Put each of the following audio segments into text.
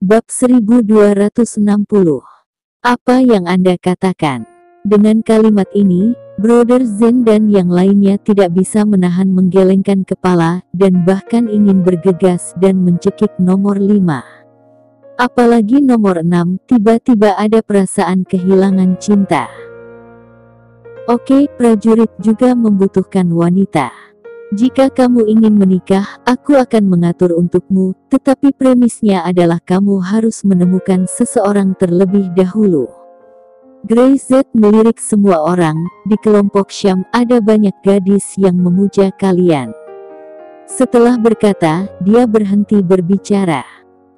Bab 1260. Apa yang Anda katakan? Dengan kalimat ini, Brother Zen dan yang lainnya tidak bisa menahan menggelengkan kepala, dan bahkan ingin bergegas dan mencekik nomor 5. Apalagi nomor 6, tiba-tiba ada perasaan kehilangan cinta. Oke, prajurit juga membutuhkan wanita. Jika kamu ingin menikah, aku akan mengatur untukmu, tetapi premisnya adalah kamu harus menemukan seseorang terlebih dahulu. Greyset melirik semua orang, di kelompok Syam ada banyak gadis yang memuja kalian. Setelah berkata, dia berhenti berbicara.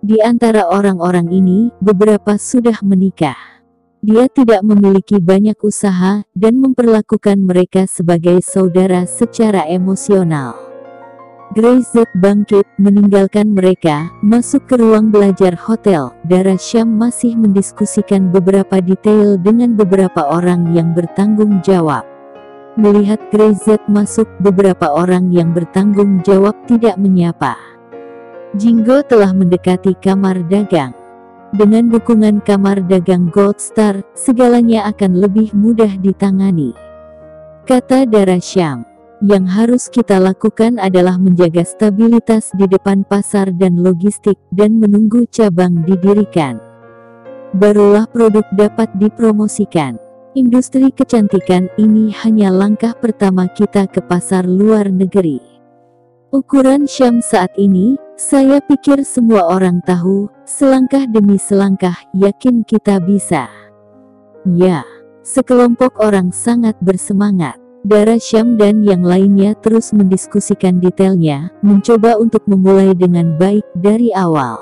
Di antara orang-orang ini, beberapa sudah menikah. Dia tidak memiliki banyak usaha, dan memperlakukan mereka sebagai saudara secara emosional. Greyset bangkit, meninggalkan mereka, masuk ke ruang belajar hotel. Dara Syam masih mendiskusikan beberapa detail dengan beberapa orang yang bertanggung jawab. Melihat Greyset masuk, beberapa orang yang bertanggung jawab tidak menyapa. Jingo telah mendekati kamar dagang. Dengan dukungan kamar dagang Gold Star, segalanya akan lebih mudah ditangani. Kata Dara Syam, yang harus kita lakukan adalah menjaga stabilitas di depan pasar dan logistik, dan menunggu cabang didirikan. Barulah produk dapat dipromosikan. Industri kecantikan ini hanya langkah pertama kita ke pasar luar negeri. Ukuran Syam saat ini, saya pikir semua orang tahu, selangkah demi selangkah, yakin kita bisa. Ya, sekelompok orang sangat bersemangat. Dara Syam dan yang lainnya terus mendiskusikan detailnya, mencoba untuk memulai dengan baik dari awal.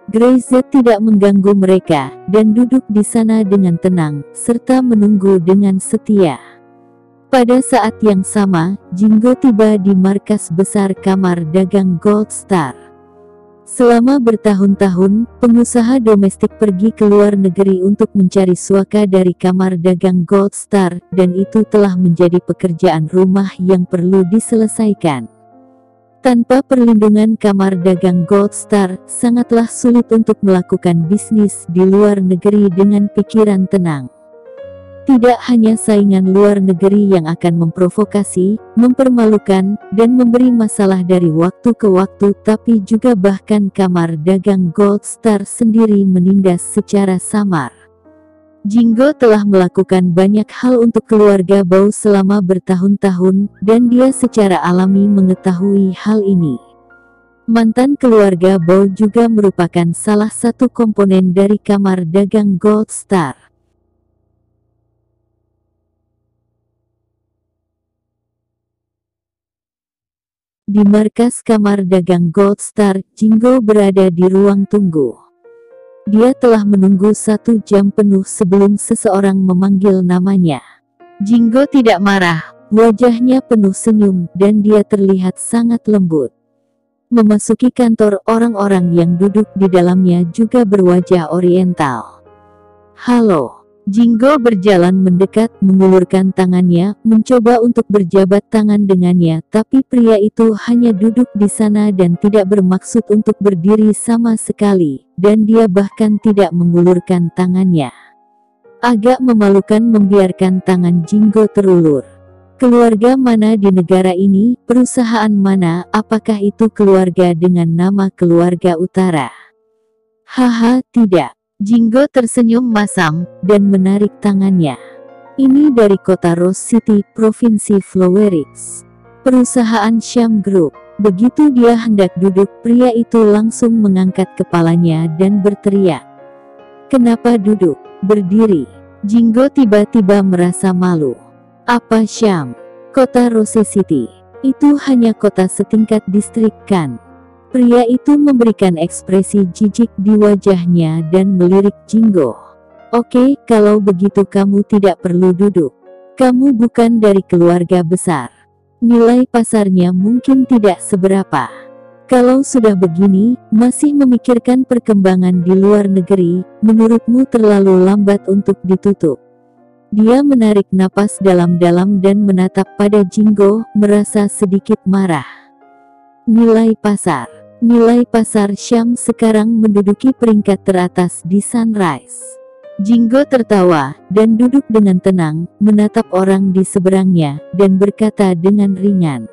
Greyset tidak mengganggu mereka, dan duduk di sana dengan tenang, serta menunggu dengan setia. Pada saat yang sama, Jingo tiba di markas besar kamar dagang Gold Star. Selama bertahun-tahun, pengusaha domestik pergi ke luar negeri untuk mencari suaka dari kamar dagang Gold Star, dan itu telah menjadi pekerjaan rumah yang perlu diselesaikan. Tanpa perlindungan kamar dagang Gold Star, sangatlah sulit untuk melakukan bisnis di luar negeri dengan pikiran tenang. Tidak hanya saingan luar negeri yang akan memprovokasi, mempermalukan, dan memberi masalah dari waktu ke waktu, tapi juga bahkan kamar dagang Gold Star sendiri menindas secara samar. Jingo telah melakukan banyak hal untuk keluarga Bao selama bertahun-tahun, dan dia secara alami mengetahui hal ini. Mantan keluarga Bao juga merupakan salah satu komponen dari kamar dagang Gold Star. Di markas kamar dagang Gold Star, Jingo berada di ruang tunggu. Dia telah menunggu 1 jam penuh sebelum seseorang memanggil namanya. Jingo tidak marah, wajahnya penuh senyum, dan dia terlihat sangat lembut. Memasuki kantor, orang-orang yang duduk di dalamnya juga berwajah oriental. Halo. Jingo berjalan mendekat, mengulurkan tangannya, mencoba untuk berjabat tangan dengannya, tapi pria itu hanya duduk di sana dan tidak bermaksud untuk berdiri sama sekali, dan dia bahkan tidak mengulurkan tangannya. Agak memalukan membiarkan tangan Jingo terulur. Keluarga mana di negara ini? Perusahaan mana? Apakah itu keluarga dengan nama Keluarga Utara? Haha, tidak. Jingo tersenyum masam, dan menarik tangannya. Ini dari kota Rose City, Provinsi Flowerix. Perusahaan Syam Group. Begitu dia hendak duduk, pria itu langsung mengangkat kepalanya dan berteriak. Kenapa duduk? Berdiri. Jingo tiba-tiba merasa malu. Apa Syam? Kota Rose City. Itu hanya kota setingkat distrik kan? Pria itu memberikan ekspresi jijik di wajahnya dan melirik Jingo. Oke, kalau begitu kamu tidak perlu duduk. Kamu bukan dari keluarga besar. Nilai pasarnya mungkin tidak seberapa. Kalau sudah begini, masih memikirkan perkembangan di luar negeri, menurutmu terlalu lambat untuk ditutup. Dia menarik napas dalam-dalam dan menatap pada Jingo, merasa sedikit marah. Nilai pasar. Nilai pasar Syam sekarang menduduki peringkat teratas di Sunrise. Jinggo tertawa, dan duduk dengan tenang, menatap orang di seberangnya, dan berkata dengan ringan.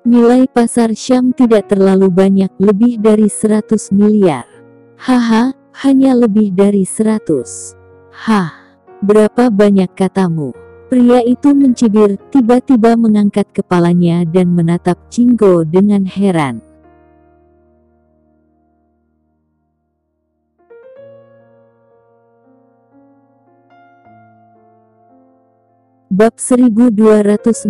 Nilai pasar Syam tidak terlalu banyak, lebih dari 100 miliar. Haha, hanya lebih dari 100. Hah, berapa banyak katamu? Pria itu mencibir, tiba-tiba mengangkat kepalanya dan menatap Jinggo dengan heran. Bab 1261.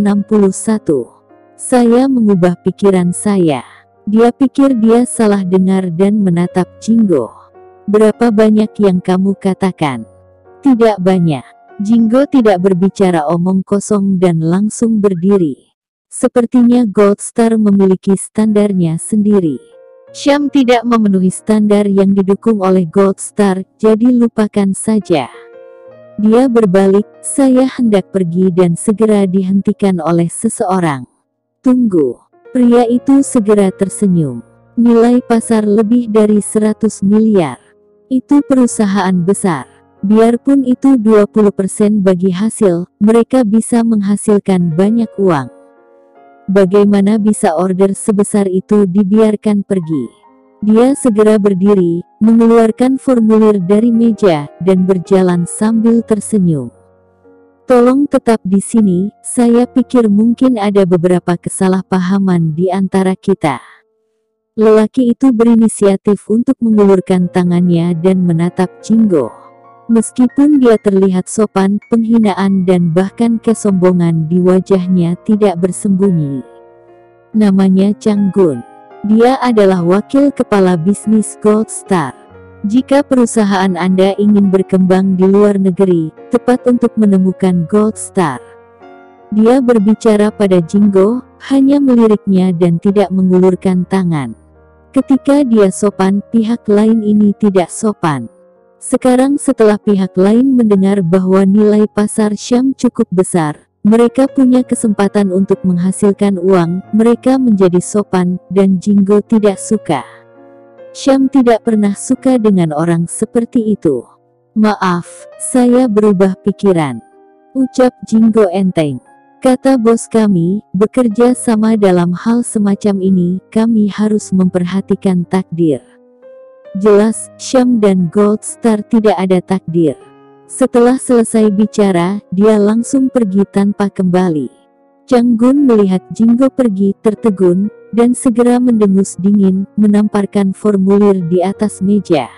Saya mengubah pikiran saya. Dia pikir dia salah dengar dan menatap Jinggo. Berapa banyak yang kamu katakan? Tidak banyak. Jinggo tidak berbicara omong kosong dan langsung berdiri. Sepertinya Gold Star memiliki standarnya sendiri. Syam tidak memenuhi standar yang didukung oleh Gold Star, jadi lupakan saja. Dia berbalik, saya hendak pergi dan segera dihentikan oleh seseorang. Tunggu. Pria itu segera tersenyum. Nilai pasar lebih dari 100 miliar. Itu perusahaan besar. Biarpun itu 20% bagi hasil, mereka bisa menghasilkan banyak uang. Bagaimana bisa order sebesar itu dibiarkan pergi? Dia segera berdiri, mengeluarkan formulir dari meja, dan berjalan sambil tersenyum. Tolong tetap di sini, saya pikir mungkin ada beberapa kesalahpahaman di antara kita. Lelaki itu berinisiatif untuk mengulurkan tangannya dan menatap Jinggo. Meskipun dia terlihat sopan, penghinaan dan bahkan kesombongan di wajahnya tidak bersembunyi. Namanya Chang Gun. Dia adalah wakil kepala bisnis Gold Star. Jika perusahaan Anda ingin berkembang di luar negeri, tepat untuk menemukan Gold Star. Dia berbicara pada Jinggo, hanya meliriknya dan tidak mengulurkan tangan. Ketika dia sopan, pihak lain ini tidak sopan. Sekarang setelah pihak lain mendengar bahwa nilai pasar Syam cukup besar, mereka punya kesempatan untuk menghasilkan uang, mereka menjadi sopan, dan Jinggo tidak suka. Syam tidak pernah suka dengan orang seperti itu. Maaf, saya berubah pikiran. Ucap Jinggo enteng. Kata bos kami, bekerja sama dalam hal semacam ini, kami harus memperhatikan takdir. Jelas, Syam dan Gold Star tidak ada takdir. Setelah selesai bicara, dia langsung pergi tanpa kembali. Chang Gun melihat Jinggo pergi tertegun, dan segera mendengus dingin, menamparkan formulir di atas meja.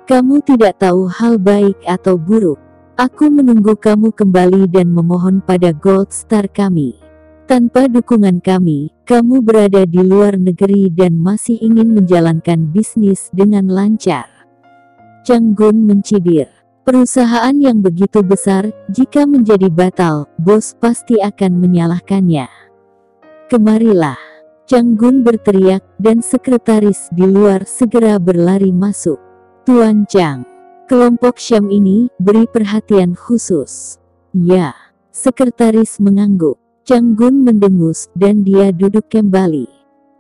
Kamu tidak tahu hal baik atau buruk. Aku menunggu kamu kembali dan memohon pada Gold Star kami. Tanpa dukungan kami, kamu berada di luar negeri dan masih ingin menjalankan bisnis dengan lancar. Chang Gun mencibir. Perusahaan yang begitu besar, jika menjadi batal, bos pasti akan menyalahkannya. Kemarilah. Chang Gun berteriak, dan sekretaris di luar segera berlari masuk. Tuan Chang, kelompok Syam ini beri perhatian khusus. Ya, sekretaris mengangguk. Chang Gun mendengus, dan dia duduk kembali.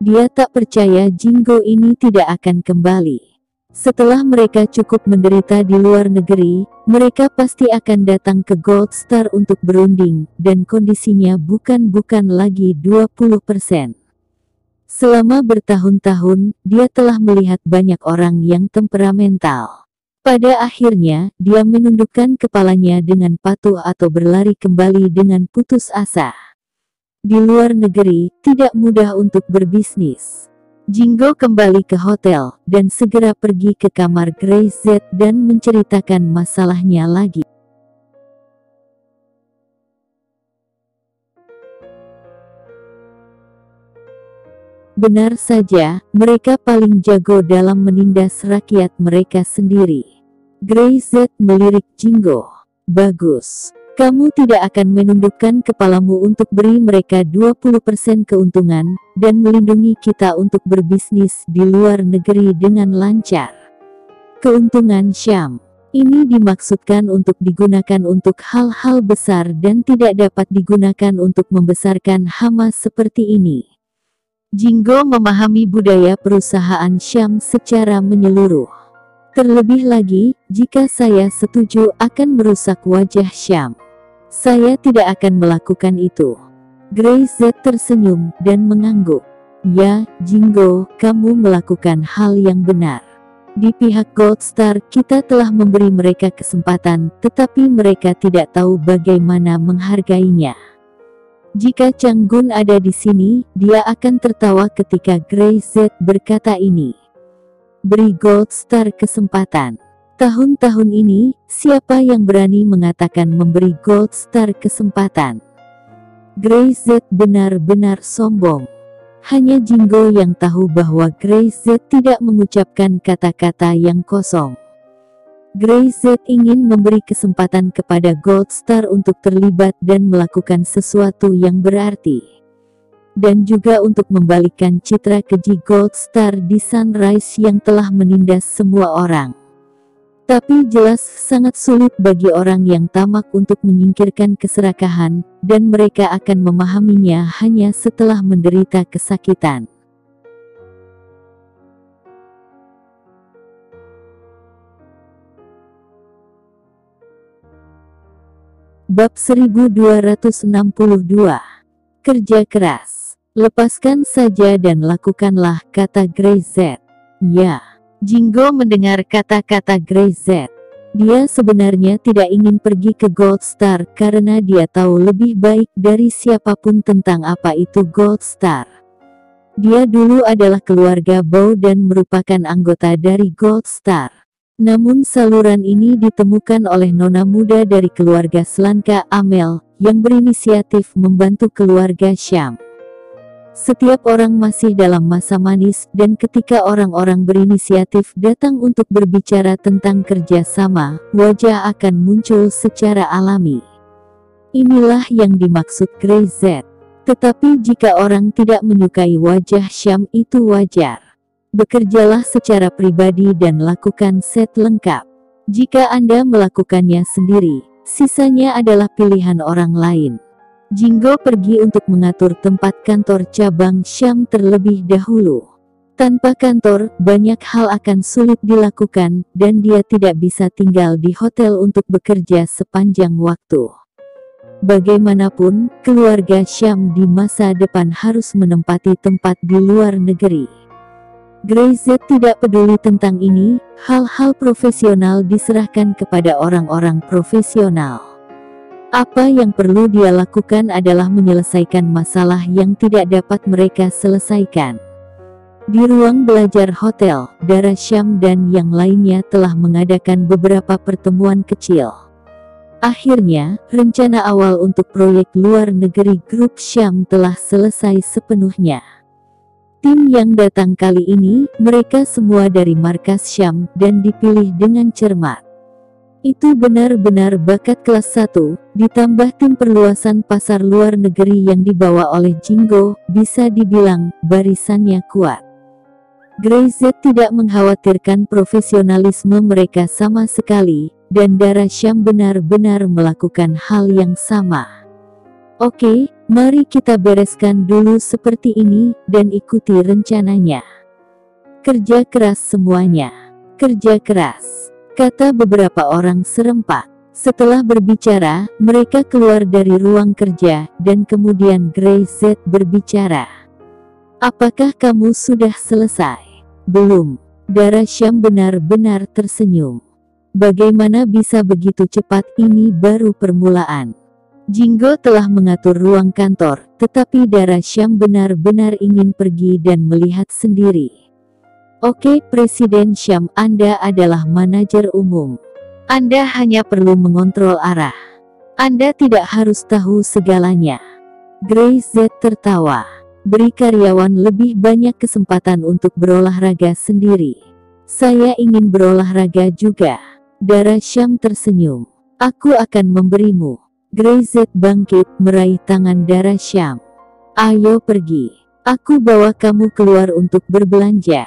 Dia tak percaya Jinggo ini tidak akan kembali. Setelah mereka cukup menderita di luar negeri, mereka pasti akan datang ke Gold Star untuk berunding, dan kondisinya bukan lagi 20%. Selama bertahun-tahun, dia telah melihat banyak orang yang temperamental. Pada akhirnya, dia menundukkan kepalanya dengan patuh atau berlari kembali dengan putus asa. Di luar negeri, tidak mudah untuk berbisnis. Jinggo kembali ke hotel, dan segera pergi ke kamar Grace Z dan menceritakan masalahnya lagi. Benar saja, mereka paling jago dalam menindas rakyat mereka sendiri. Grace Z melirik Jinggo. Bagus. Kamu tidak akan menundukkan kepalamu untuk beri mereka 20% keuntungan, dan melindungi kita untuk berbisnis di luar negeri dengan lancar. Keuntungan Syam. Ini dimaksudkan untuk digunakan untuk hal-hal besar dan tidak dapat digunakan untuk membesarkan hama seperti ini. Jinggo memahami budaya perusahaan Syam secara menyeluruh. Terlebih lagi, jika saya setuju akan merusak wajah Syam, saya tidak akan melakukan itu. Grey Z tersenyum dan mengangguk. Ya, Jinggo, kamu melakukan hal yang benar. Di pihak Gold Star kita telah memberi mereka kesempatan, tetapi mereka tidak tahu bagaimana menghargainya. Jika Changgun ada di sini, dia akan tertawa ketika Grey Z berkata ini. Beri Gold Star kesempatan. Tahun-tahun ini, siapa yang berani mengatakan memberi Gold Star kesempatan? Grey Z benar-benar sombong. Hanya Jinggo yang tahu bahwa Grey Z tidak mengucapkan kata-kata yang kosong. Grey Z ingin memberi kesempatan kepada Gold Star untuk terlibat dan melakukan sesuatu yang berarti. Dan juga untuk membalikkan citra keji Gold Star di Sunrise yang telah menindas semua orang. Tapi jelas sangat sulit bagi orang yang tamak untuk menyingkirkan keserakahan, dan mereka akan memahaminya hanya setelah menderita kesakitan. Bab 1262. Kerja keras. Lepaskan saja dan lakukanlah, kata Grey Z. Ya. Jinggo mendengar kata-kata Grey Z. Dia sebenarnya tidak ingin pergi ke Gold Star karena dia tahu lebih baik dari siapapun tentang apa itu Gold Star. Dia dulu adalah keluarga Bow dan merupakan anggota dari Gold Star. Namun saluran ini ditemukan oleh nona muda dari keluarga Slanka Amel, yang berinisiatif membantu keluarga Syam. Setiap orang masih dalam masa manis, dan ketika orang-orang berinisiatif datang untuk berbicara tentang kerjasama, wajah akan muncul secara alami. Inilah yang dimaksud Grey Z. Tetapi jika orang tidak menyukai wajah Syam, itu wajar. Bekerjalah secara pribadi dan lakukan set lengkap. Jika Anda melakukannya sendiri, sisanya adalah pilihan orang lain. Jinggo pergi untuk mengatur tempat kantor cabang Syam terlebih dahulu. Tanpa kantor, banyak hal akan sulit dilakukan, dan dia tidak bisa tinggal di hotel untuk bekerja sepanjang waktu. Bagaimanapun, keluarga Syam di masa depan harus menempati tempat di luar negeri. Grey Z tidak peduli tentang ini, hal-hal profesional diserahkan kepada orang-orang profesional. Apa yang perlu dia lakukan adalah menyelesaikan masalah yang tidak dapat mereka selesaikan. Di ruang belajar hotel, Dara Syam dan yang lainnya telah mengadakan beberapa pertemuan kecil. Akhirnya, rencana awal untuk proyek luar negeri grup Syam telah selesai sepenuhnya. Tim yang datang kali ini, mereka semua dari markas Syam, dan dipilih dengan cermat. Itu benar-benar bakat kelas 1, ditambah tim perluasan pasar luar negeri yang dibawa oleh Jinggo, bisa dibilang, barisannya kuat. Grey Z tidak mengkhawatirkan profesionalisme mereka sama sekali, dan Dara Syam benar-benar melakukan hal yang sama. Oke, mari kita bereskan dulu seperti ini, dan ikuti rencananya. Kerja keras semuanya. Kerja keras, kata beberapa orang serempak. Setelah berbicara, mereka keluar dari ruang kerja, dan kemudian Grey Z berbicara. Apakah kamu sudah selesai? Belum. Dara Syam benar-benar tersenyum. Bagaimana bisa begitu cepat, ini baru permulaan. Jinggo telah mengatur ruang kantor, tetapi Dara Syam benar-benar ingin pergi dan melihat sendiri. Oke, Presiden Syam, Anda adalah manajer umum. Anda hanya perlu mengontrol arah. Anda tidak harus tahu segalanya. Grey Z tertawa. Beri karyawan lebih banyak kesempatan untuk berolahraga sendiri. Saya ingin berolahraga juga. Dara Syam tersenyum. Aku akan memberimu. Grey Z bangkit, meraih tangan Dara Syam. Ayo pergi. Aku bawa kamu keluar untuk berbelanja.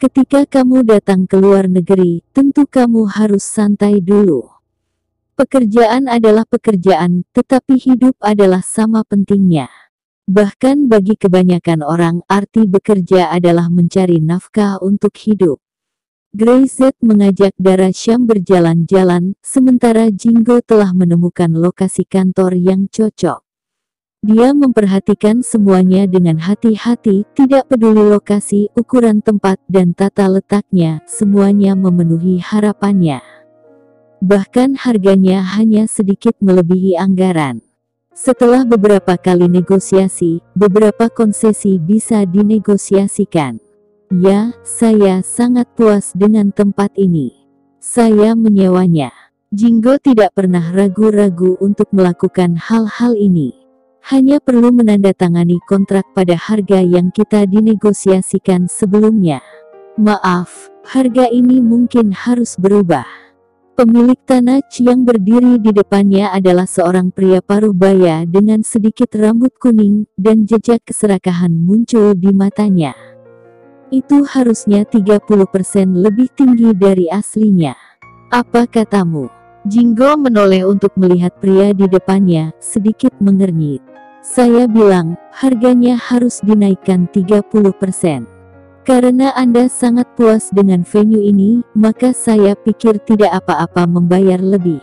Ketika kamu datang ke luar negeri, tentu kamu harus santai dulu. Pekerjaan adalah pekerjaan, tetapi hidup adalah sama pentingnya. Bahkan bagi kebanyakan orang, arti bekerja adalah mencari nafkah untuk hidup. Greyset mengajak Dara Syam berjalan-jalan, sementara Jingo telah menemukan lokasi kantor yang cocok. Dia memperhatikan semuanya dengan hati-hati, tidak peduli lokasi, ukuran tempat, dan tata letaknya, semuanya memenuhi harapannya. Bahkan harganya hanya sedikit melebihi anggaran. Setelah beberapa kali negosiasi, beberapa konsesi bisa dinegosiasikan. Ya, saya sangat puas dengan tempat ini. Saya menyewanya. Jingo tidak pernah ragu-ragu untuk melakukan hal-hal ini. Hanya perlu menandatangani kontrak pada harga yang kita dinegosiasikan sebelumnya. Maaf, harga ini mungkin harus berubah. Pemilik tanah yang berdiri di depannya adalah seorang pria paruh baya dengan sedikit rambut kuning, dan jejak keserakahan muncul di matanya. Itu harusnya 30% lebih tinggi dari aslinya. Apa katamu? Jingo menoleh untuk melihat pria di depannya, sedikit mengernyit. Saya bilang, harganya harus dinaikkan 30%. Karena Anda sangat puas dengan venue ini, maka saya pikir tidak apa-apa membayar lebih.